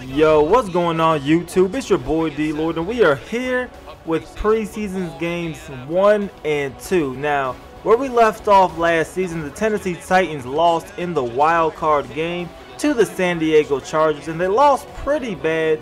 Yo, what's going on YouTube? It's your boy DLloyd, and we are here with preseason games 1 and 2. Now, where we left off last season, the Tennessee Titans lost in the wild card game to the San Diego Chargers, and they lost pretty bad.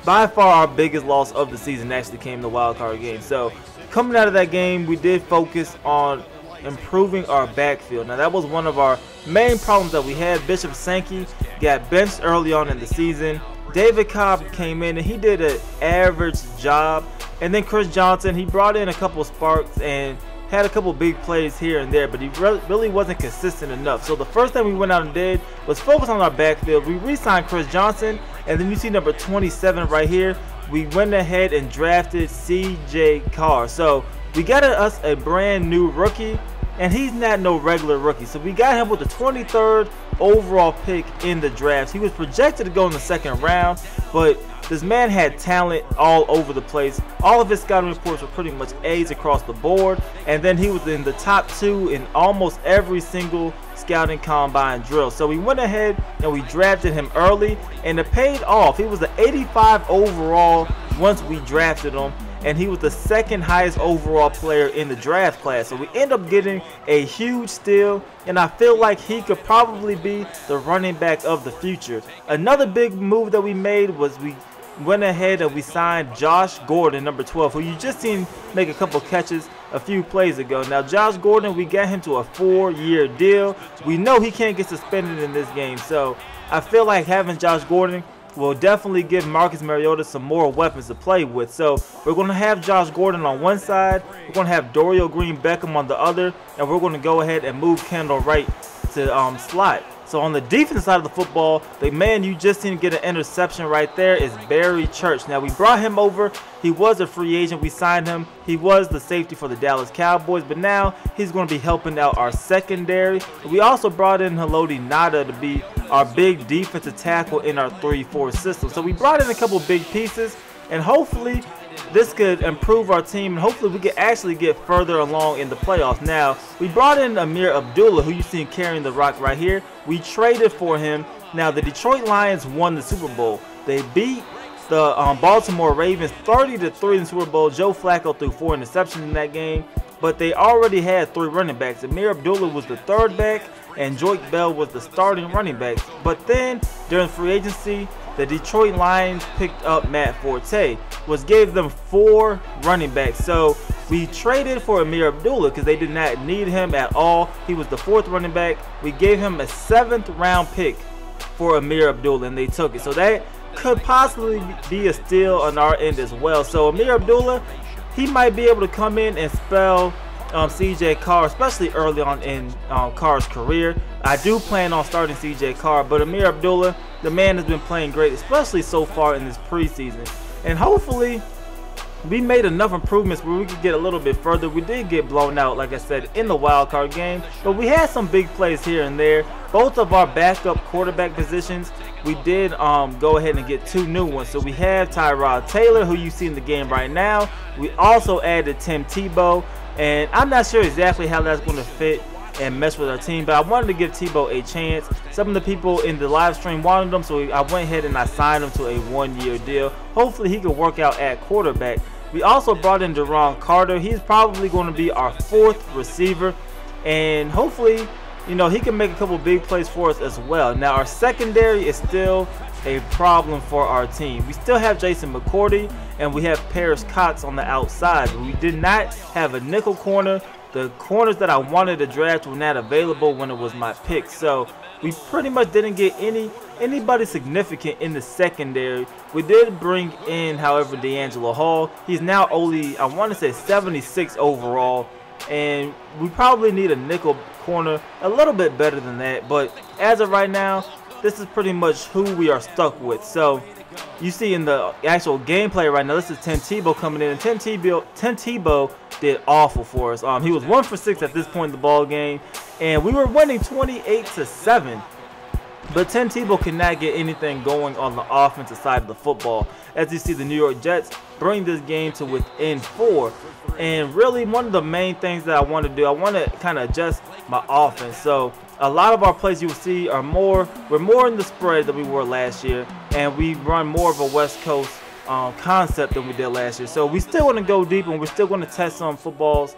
By far our biggest loss of the season actually came in the wild card game. So, coming out of that game, we did focus on improving our backfield. Now, that was one of our main problems that we had. Bishop Sankey got benched early on in the season. David Cobb came in and he did an average job. And then Chris Johnson, he brought in a couple sparks and had a couple big plays here and there, but he really wasn't consistent enough. So the first thing we went out and did was focus on our backfield. We re-signed Chris Johnson, and then you see number 27 right here. We went ahead and drafted C.J. Carr. So we got us a brand new rookie, and he's not no regular rookie. So we got him with the 23rd overall pick in the draft. He was projected to go in the second round, but this man had talent all over the place. All of his scouting reports were pretty much A's across the board, and then he was in the top 2 in almost every single scouting combine drill. So we went ahead and we drafted him early, and it paid off. He was an 85 overall once we drafted him, and he was the second highest overall player in the draft class. So we end up getting a huge steal, and I feel like he could probably be the running back of the future. Another big move that we made was we went ahead and we signed Josh Gordon, number 12, who you just seen make a couple catches a few plays ago. Now, Josh Gordon, we got him to a 4-year deal. We know he can't get suspended in this game, so I feel like having Josh Gordon will definitely give Marcus Mariota some more weapons to play with. So we're going to have Josh Gordon on one side, we're going to have Dorial Green-Beckham on the other, and we're going to go ahead and move Kendall Wright to slot. So on the defense side of the football, the man you just seen get an interception right there is Barry Church. Now, we brought him over. He was a free agent. We signed him. He was the safety for the Dallas Cowboys, but now he's going to be helping out our secondary. We also brought in Haloti Ngata to be our big defensive tackle in our 3-4 system. So we brought in a couple big pieces, and hopefully this could improve our team, and hopefully we could actually get further along in the playoffs. Now, we brought in Amir Abdullah, who you see carrying the rock right here. We traded for him. Now, the Detroit Lions won the Super Bowl. They beat the Baltimore Ravens 30-3 in the Super Bowl. Joe Flacco threw 4 interceptions in that game, but they already had 3 running backs. Amir Abdullah was the 3rd back, and Joique Bell was the starting running back. But then, during free agency, the Detroit Lions picked up Matt Forte, which gave them 4 running backs. So we traded for Amir Abdullah because they did not need him at all. He was the 4th running back. We gave him a 7th round pick for Amir Abdullah, and they took it. So that could possibly be a steal on our end as well. So Amir Abdullah, he might be able to come in and spell C.J. Carr, especially early on in Carr's career. I do plan on starting C.J. Carr, but Amir Abdullah, the man has been playing great, especially so far in this preseason. And hopefully, we made enough improvements where we could get a little bit further. We did get blown out, like I said, in the wild card game, but we had some big plays here and there. Both of our backup quarterback positions, we did go ahead and get 2 new ones. So we have Tyrod Taylor, who you see in the game right now. We also added Tim Tebow, and I'm not sure exactly how that's going to fit and mess with our team, but I wanted to give Tebow a chance. Some of the people in the live stream wanted him, so I went ahead and I signed him to a 1-year deal. Hopefully he can work out at quarterback. We also brought in Deron Carter. He's probably going to be our 4th receiver, and hopefully, you know, he can make a couple big plays for us as well. Now, our secondary is still a problem for our team. We still have Jason McCourty, and we have Paris Cox on the outside, but we did not have a nickel corner. The corners that I wanted to draft were not available when it was my pick, so we pretty much didn't get anybody significant in the secondary. We did bring in, however, D'Angelo Hall. He's now only, I want to say, 76 overall, and we probably need a nickel corner a little bit better than that, but as of right now, this is pretty much who we are stuck with. So you see in the actual gameplay right now, this is Tim Tebow coming in, and Tim Tebow did awful for us. He was 1 for 6 at this point in the ball game, and we were winning 28-7. But Tim Tebow cannot get anything going on the offensive side of the football. As you see, the New York Jets bring this game to within 4. And really, one of the main things that I want to do, I want to kind of adjust my offense. So a lot of our plays you will see are we're more in the spread than we were last year, and we run more of a West Coast concept than we did last year. So we still want to go deep, and we're still going to test some footballs,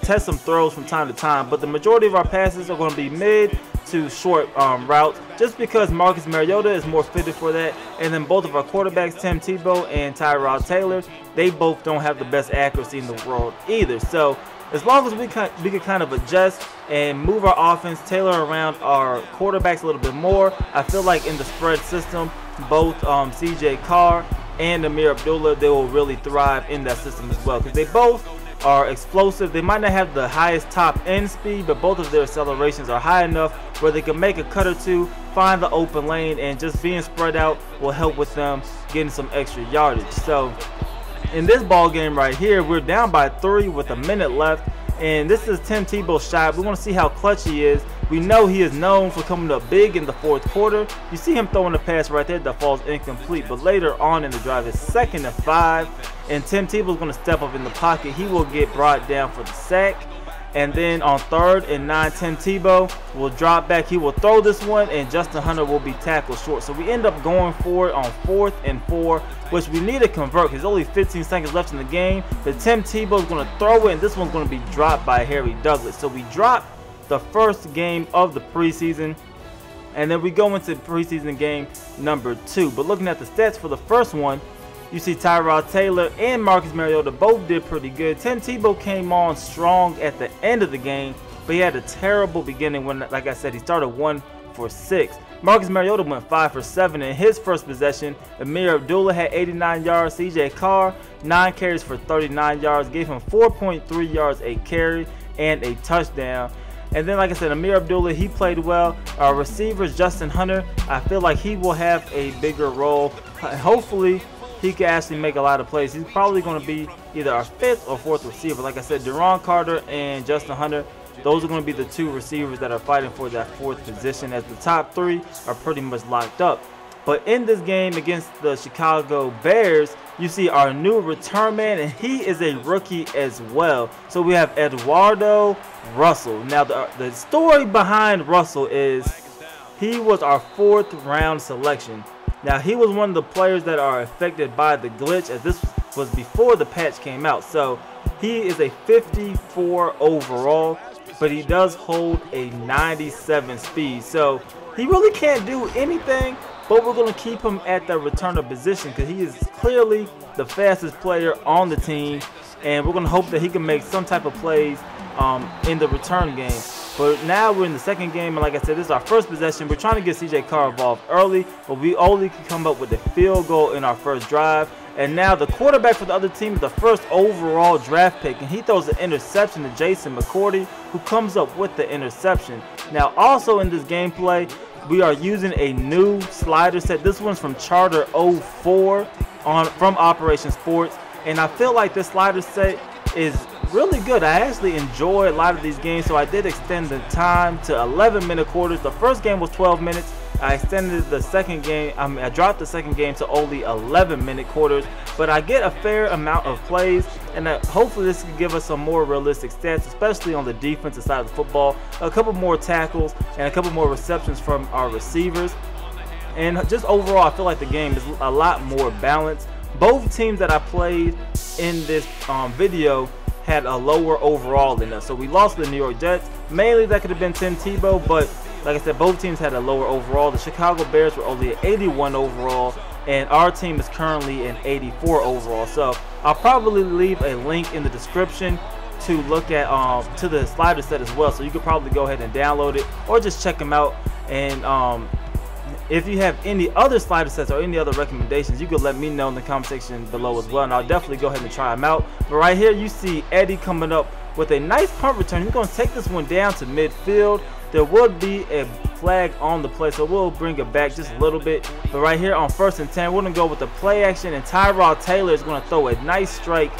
test some throws from time to time. But the majority of our passes are going to be mid to short routes, just because Marcus Mariota is more fitted for that. And then both of our quarterbacks, Tim Tebow and Tyrod Taylor, they both don't have the best accuracy in the world either. So as long as we can kind of adjust and move our offense, tailor around our quarterbacks a little bit more, I feel like in the spread system, both CJ Carr and Amir Abdullah, they will really thrive in that system as well, because they both are explosive. They might not have the highest top end speed, but both of their accelerations are high enough where they can make a cut or two, find the open lane, and just being spread out will help with them getting some extra yardage. So in this ball game right here, we're down by 3 with a minute left, and this is Tim Tebow's shot. We want to see how clutch he is. We know he is known for coming up big in the 4th quarter. You see him throwing a pass right there that falls incomplete, but later on in the drive, it's 2nd and 5, and Tim Tebow's going to step up in the pocket. He will get brought down for the sack. And then on 3rd and 9, Tim Tebow will drop back. He will throw this one, and Justin Hunter will be tackled short. So we end up going for it on 4th and 4, which we need to convert because there's only 15 seconds left in the game. But Tim Tebow is going to throw it, and this one's going to be dropped by Harry Douglas. So we drop the first game of the preseason, and then we go into preseason game number 2. But looking at the stats for the first one, you see Tyrod Taylor and Marcus Mariota both did pretty good. Tim Tebow came on strong at the end of the game, but he had a terrible beginning when, like I said, he started 1 for 6. Marcus Mariota went 5 for 7 in his first possession. Amir Abdullah had 89 yards. CJ Carr, 9 carries for 39 yards, gave him 4.3 yards a carry and a touchdown. And then, like I said, Amir Abdullah, he played well. Our receivers, Justin Hunter, I feel like he will have a bigger role. Hopefully, he can actually make a lot of plays. He's probably going to be either our 5th or 4th receiver. Like I said, Deron Carter and Justin Hunter, those are going to be the 2 receivers that are fighting for that 4th position, as the top 3 are pretty much locked up. But in this game against the Chicago Bears, you see our new return man, and he is a rookie as well. So we have Eduardo Russell. Now, the story behind Russell is he was our 4th round selection. Now, he was one of the players that are affected by the glitch, as this was before the patch came out. So he is a 54 overall, but he does hold a 97 speed. So he really can't do anything, but we're going to keep him at the returner position because he is clearly the fastest player on the team, and we're going to hope that he can make some type of plays in the return game. But now we're in the second game, and like I said, this is our first possession. We're trying to get CJ Carr involved early, but we only can come up with a field goal in our first drive. And now the quarterback for the other team is the 1st overall draft pick, and he throws an interception to Jason McCourty, who comes up with the interception. Now, also in this gameplay, we are using a new slider set. This one's from Charter 04 from Operation Sports, and I feel like this slider set is really good. I actually enjoy a lot of these games, so I did extend the time to 11-minute quarters. The first game was 12 minutes. I extended the second game. I dropped the second game to only 11-minute quarters, but I get a fair amount of plays, and hopefully this can give us some more realistic stats, especially on the defensive side of the football. A couple more tackles and a couple more receptions from our receivers, and just overall, I feel like the game is a lot more balanced. Both teams that I played in this video had a lower overall than us. So we lost to the New York Jets. Mainly that could have been Tim Tebow, but like I said, both teams had a lower overall. The Chicago Bears were only at 81 overall, and our team is currently an 84 overall. So I'll probably leave a link in the description to look at to the slider set as well. So you could probably go ahead and download it or just check them out. And if you have any other slider sets or any other recommendations, you could let me know in the comment section below as well, and I'll definitely go ahead and try them out. But right here, you see Eddie coming up with a nice punt return. He's going to take this one down to midfield. There would be a flag on the play, so we'll bring it back just a little bit. But right here on 1st and 10, we're going to go with the play action, and Tyrod Taylor is going to throw a nice strike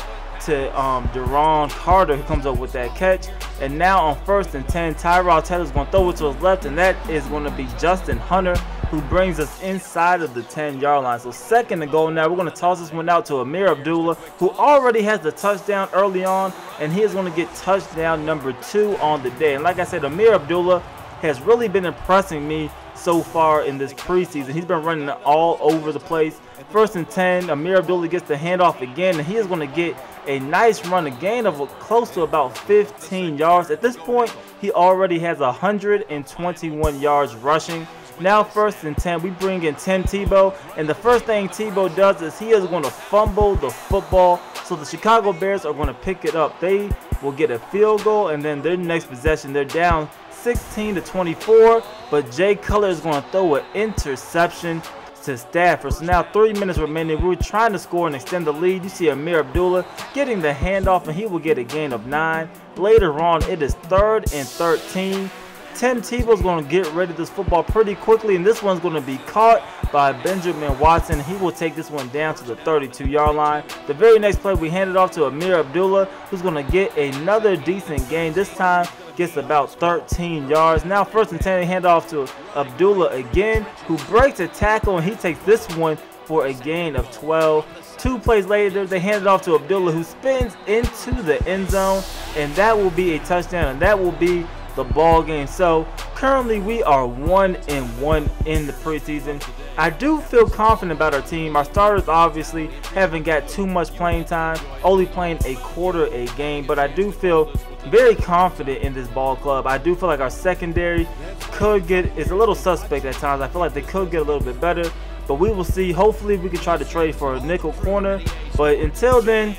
to Deron Carter, who comes up with that catch. And now on 1st and 10, Tyrod Taylor's going to throw it to his left, and that is going to be Justin Hunter, who brings us inside of the 10-yard line. So 2nd and goal now. We're going to toss this one out to Amir Abdullah, who already has the touchdown early on, and he is going to get touchdown number 2 on the day. And like I said, Amir Abdullah has really been impressing me so far in this preseason. He's been running all over the place. 1st and 10, Amir Abdullah gets the handoff again, and he is going to get a nice run, a gain of close to about 15 yards. At this point, he already has 121 yards rushing. Now 1st and 10, we bring in Tim Tebow, and the first thing Tebow does is he is going to fumble the football, so the Chicago Bears are going to pick it up. They will get a field goal, and then their next possession, they're down 16-24, but Jay Cutler is going to throw an interception to Stafford. So now 3 minutes remaining. We're trying to score and extend the lead. You see Amir Abdullah getting the handoff, and he will get a gain of 9. Later on, it is 3rd and 13. Tim Tebow is going to get rid of this football pretty quickly, and this one's going to be caught by Benjamin Watson. He will take this one down to the 32-yard line. The very next play, we hand it off to Amir Abdullah, who's going to get another decent gain. This time, gets about 13 yards. Now 1st and 10, they hand off to Abdullah again, who breaks a tackle, and he takes this one for a gain of 12. 2 plays later, they hand it off to Abdullah, who spins into the end zone, and that will be a touchdown, and that will be the ball game. So currently we are 1-1 in the preseason. I do feel confident about our team. Our starters obviously haven't got too much playing time, only playing a quarter a game, but I do feel very confident in this ball club. I do feel like our secondary is a little suspect at times. I feel like they could get a little bit better, but we will see. Hopefully we can try to trade for a nickel corner, but until then,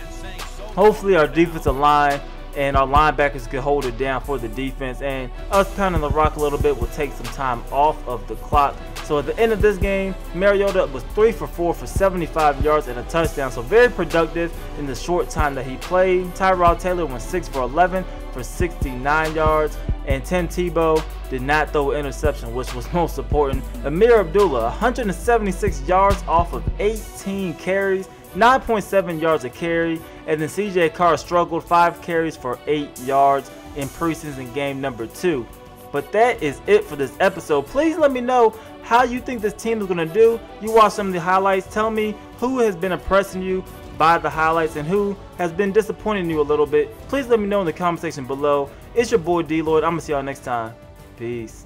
hopefully our defensive line and our linebackers can hold it down for the defense, and us pounding the rock a little bit will take some time off of the clock. So at the end of this game, Mariota was 3 for 4 for 75 yards and a touchdown, so very productive in the short time that he played. Tyrod Taylor went 6 for 11 for 69 yards, and Tim Tebow did not throw an interception, which was most important. Amir Abdullah, 176 yards off of 18 carries, 9.7 yards a carry, and then CJ Carr struggled, 5 carries for 8 yards in preseason game number 2. But that is it for this episode. Please let me know how you think this team is going to do. You watch some of the highlights. Tell me who has been impressing you by the highlights and who has been disappointing you a little bit. Please let me know in the comment section below. It's your boy D-Lloyd. I'm going to see y'all next time. Peace.